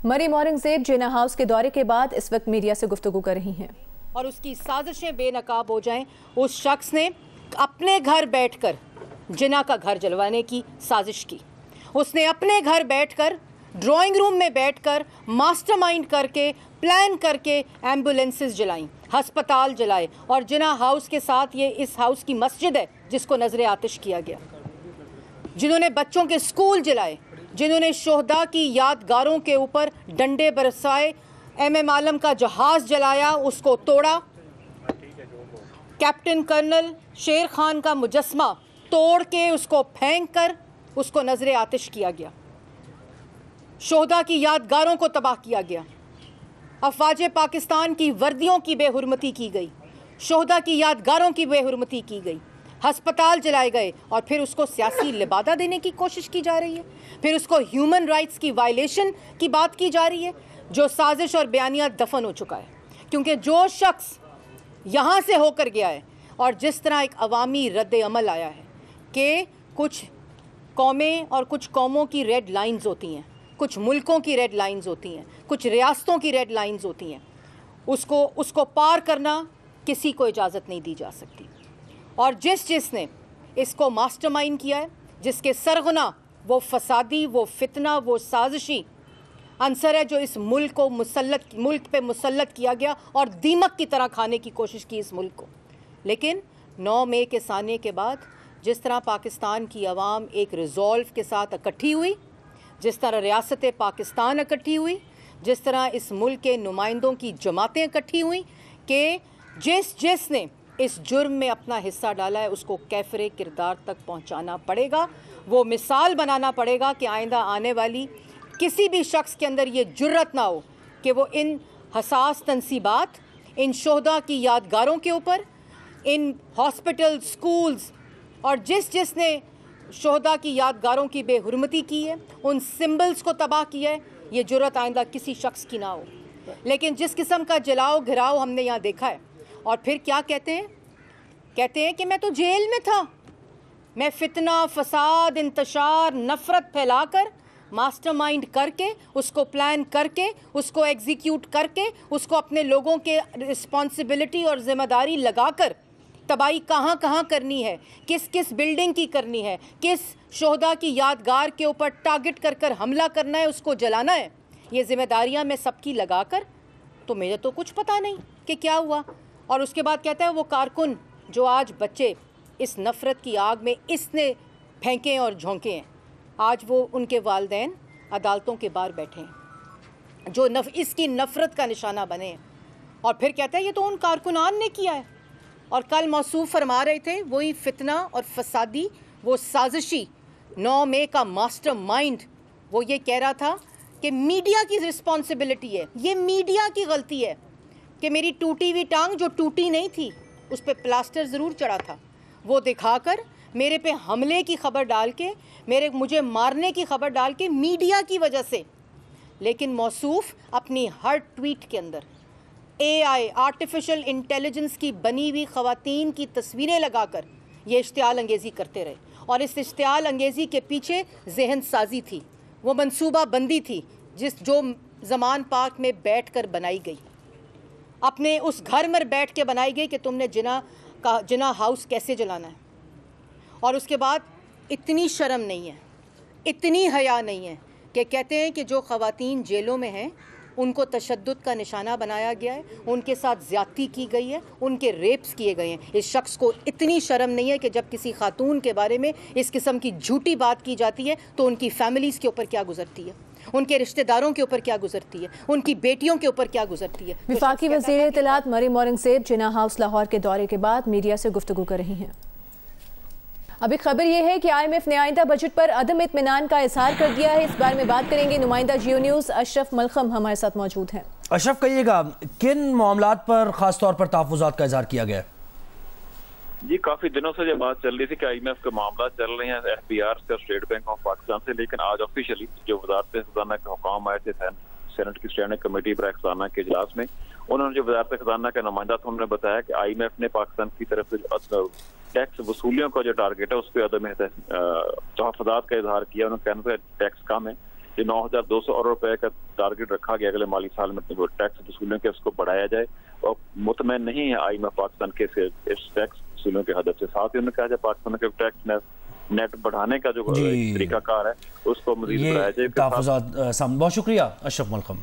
مریم اورنگزیب جنا ہاؤس کے دورے کے بعد اس وقت میڈیا سے گفتگو کر رہی ہیں اور اس کی سازشیں بے نقاب ہو جائیں. اس شخص نے اپنے گھر بیٹھ کر جنا کا گھر جلوانے کی سازش کی. اس نے اپنے گھر بیٹھ کر ڈرائنگ روم میں بیٹھ کر ماسٹر مائنڈ کر کے پلان کر کے ایمبولینسز جلائیں, ہسپتال جلائے, اور جنا ہاؤس کے ساتھ یہ اس ہاؤس کی مسجد ہے جس کو نظر آتش کیا گیا, جنہوں نے بچوں کے اسکول جلائے, جنہوں نے شہداء کی یادگاروں کے اوپر ڈنڈے برسائے, ایم عالم کا جہاز جلایا, اس کو توڑا, کیپٹن کرنل شیر خان کا مجسمہ توڑ کے اس کو پھینک کر اس کو نظر آتش کیا گیا, شہداء کی یادگاروں کو تباہ کیا گیا, افواج پاکستان کی وردیوں کی بے حرمتی کی گئی, شہداء کی یادگاروں کی بے حرمتی کی گئی, ہسپتال جلائے گئے, اور پھر اس کو سیاسی لبادہ دینے کی کوشش کی جا رہی ہے, پھر اس کو ہیومن رائٹس کی وائلیشن کی بات کی جا رہی ہے, جو سازش اور بیانیہ دفن ہو چکا ہے. کیونکہ جو شخص یہاں سے ہو کر گیا ہے اور جس طرح ایک عوامی رد عمل آیا ہے کہ کچھ قومیں اور کچھ قوموں کی ریڈ لائنز ہوتی ہیں, کچھ ملکوں کی ریڈ لائنز ہوتی ہیں, کچھ ریاستوں کی ریڈ لائنز ہوتی ہیں, اس کو پار کرنا کسی کو اجازت نہیں دی جا سکتی. اور جس نے اس کو ماسٹر مائنڈ کیا ہے, جس کے سرغنہ وہ فسادی, وہ فتنہ, وہ سازشی عنصر ہے جو اس ملک پہ مسلط کیا گیا اور دیمک کی طرح کھانے کی کوشش کی اس ملک کو. لیکن 9 مئی کے سانے کے بعد جس طرح پاکستان کی عوام ایک ریزولو کے ساتھ اکٹھی ہوئی, جس طرح ریاست پاکستان اکٹھی ہوئی, جس طرح اس ملک کے نمائندوں کی جماعتیں اکٹھی ہوئیں کہ جس نے اس جرم میں اپنا حصہ ڈالا ہے اس کو کیفر کردار تک پہنچانا پڑے گا, وہ مثال بنانا پڑے گا کہ آئندہ آنے والی کسی بھی شخص کے اندر یہ جرت نہ ہو کہ وہ ان حساس تنصیبات, ان شہداء کی یادگاروں کے اوپر, ان ہاسپٹل, سکولز اور جس نے شہداء کی یادگاروں کی بے حرمتی کی ہے, ان سمبلز کو تباہ کیا ہے, یہ جرت آئندہ کسی شخص کی نہ ہو. لیکن جس قسم کا جلاؤ گھراؤ ہم نے یہاں دیکھا ہے, اور پھر کیا کہتے ہیں کہ میں تو جیل میں تھا, میں فتنہ, فساد, انتشار, نفرت پھیلا کر, ماسٹر مائنڈ کر کے, اس کو پلان کر کے, اس کو ایگزیکیوٹ کر کے, اس کو اپنے لوگوں کے رسپانسبلٹی اور ذمہ داری لگا کر تباہی کہاں کرنی ہے, کس بلڈنگ کی کرنی ہے, کس شہداء کی یادگار کے اوپر ٹارگٹ کر حملہ کرنا ہے, اس کو جلانا ہے, یہ ذمہ داریاں میں سب کی لگا کر, تو مجھے تو کچھ پتہ نہیں کہ کیا ہوا. اور اس کے بعد کہتا ہے وہ کارکن جو آج بچے اس نفرت کی آگ میں اس نے پھینکے اور جھونکے ہیں, آج وہ ان کے والدین عدالتوں کے باہر بیٹھے ہیں جو اس کی نفرت کا نشانہ بنے ہیں. اور پھر کہتا ہے یہ تو ان کارکنان نے کیا ہے. اور کل موصوف فرما رہے تھے وہی فتنہ اور فسادی, وہ سازشی 9 مئی کا ماسٹر مائنڈ, وہ یہ کہہ رہا تھا کہ میڈیا کی رسپانسبلٹی ہے, یہ میڈیا کی غلطی ہے کہ میری ٹوٹی ہوئی ٹانگ جو ٹوٹی نہیں تھی اس پہ پلاسٹر ضرور چڑھا تھا, وہ دکھا کر میرے پہ حملے کی خبر ڈال کے, مجھے مارنے کی خبر ڈال کے میڈیا کی وجہ سے. لیکن موصوف اپنی ہر ٹویٹ کے اندر AI آرٹیفیشل انٹیلیجنس کی بنی ہوئی خواتین کی تصویریں لگا کر یہ اشتعال انگیزی کرتے رہے, اور اس اشتعال انگیزی کے پیچھے ذہن سازی تھی, وہ منصوبہ بندی تھی جو زمان پاک میں بیٹھ کر بنائی گئی, اپنے اس گھر میں بیٹھ کے بنائی گئی کہ تم نے جنا ہاؤس کیسے جلانا ہے. اور اس کے بعد اتنی شرم نہیں ہے, اتنی حیا نہیں ہے کہ کہتے ہیں کہ جو خواتین جیلوں میں ہیں ان کو تشدد کا نشانہ بنایا گیا ہے, ان کے ساتھ زیادتی کی گئی ہے, ان کے ریپس کیے گئے ہیں. اس شخص کو اتنی شرم نہیں ہے کہ جب کسی خاتون کے بارے میں اس قسم کی جھوٹی بات کی جاتی ہے تو ان کی فیملیز کے اوپر کیا گزرتی ہے, ان کے رشتہ داروں کے اوپر کیا گزرتی ہے, ان کی بیٹیوں کے اوپر کیا گزرتی ہے. وفاقی وزیر اطلاعات مریم اورنگزیب جنا ہاؤس لاہور کے دورے کے بعد میڈیا سے گفتگو کر رہی ہیں. ابھی خبر یہ ہے کہ IMF نے آئندہ بجٹ پر عدم اطمینان کا اظہار کر دیا ہے. اس بارے میں بات کریں گے, نمائندہ جیو نیوز اشرف ملخم ہمارے ساتھ موجود ہیں. اشرف, کہیے گا کن معاملات پر خاص طور پر تحفظات کا اظہار کیا گیا ہے؟ جی, کافی دنوں سے یہ بات چل رہی تھی کہ IMF کے معاملات چل رہے ہیں FBR سے اور اسٹیٹ بینک آف پاکستان سے, لیکن آج آفیشلی جو وزارت خزانہ کے حکام آئے تھے سینٹ کی اسٹینڈنگ کمیٹی برائے خزانہ کے اجلاس میں, انہوں نے جو وزارت خزانہ کا نمائندہ تھا انہوں نے بتایا کہ IMF نے پاکستان کی طرف سے ٹیکس وصولیوں کا جو ٹارگیٹ ہے اس پہ عدم تحفظات کا اظہار کیا. انہوں نے کہا کہ ٹیکس کم ہے, جو 9,200 ارب روپے کا ٹارگیٹ رکھا گیا اگلے مالی سال میں ٹیکس وصولوں کے، اس کو بڑھایا جائے، اور مطمئن نہیں ہے آئی ایم ایف پاکستان کے اس ٹیکس وصولوں کے ہدف سے. ساتھ ہی انہوں نے کہا جائے پاکستان کے ٹیکس نیٹ بڑھانے کا جو طریقہ کار ہے اس کو مزید بڑھایا جائے. تحفظات. بہت شکریہ اشرف ملکم.